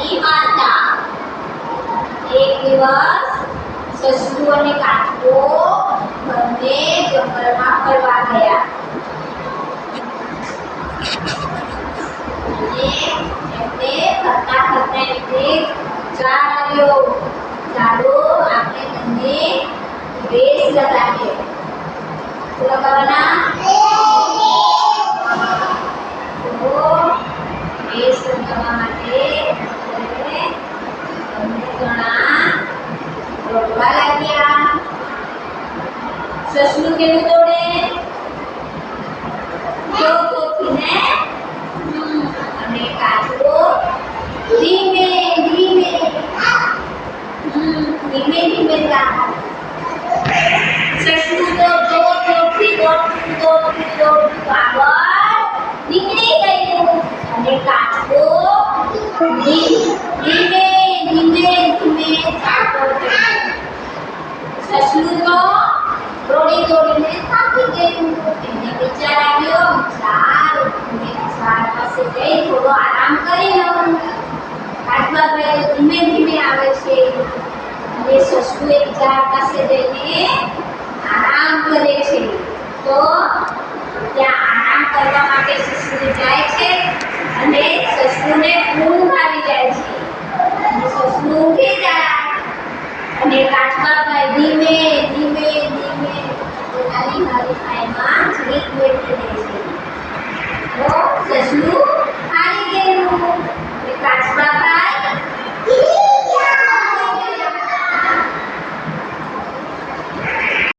ની વાર્તા. એક દિવસ સસલું અને કાચબો બંને જંગલમાં ફરવા ગયા. અને એમને ફરતા ફરતા એમને વિચાર આવ્યો, ચાલો આપણે બંને રેસ લગાવીએ. શું લગાવવાના? તો રેસ લગાવવા માટે બંને જણા દોડવા લાગ્યા. સસલું કેવું દોડે? જોરથી ને. અને કાચબો ધીમે ધીમે ધીમે ધીમે ચાલે. સસલું તો જોરથી દોડતું આગળ નીકળી ગયું અને કાચબો ધીમે ધીમે ચાલતો ગયો. સસલું તો દોડીને થાકી ગયું. એને વિચાર આવ્યો, ચાલ ઝાડ પાસે જઈ થોડો આરામ કરી લઉં. કાચબાભાઈ તો ધીમે ધીમે આવે છે અને સસલું એક ઝાડ પાસે જઈને આરામ કરે છે. તો ત્યાં આરામ કરવા માટે સસલું જાય છે અને સસલુને ઊંઘ આવી જાય છે. અને સસલું ઊંઘી જાય અને કાચબાભાઈ ધીમે ધીમે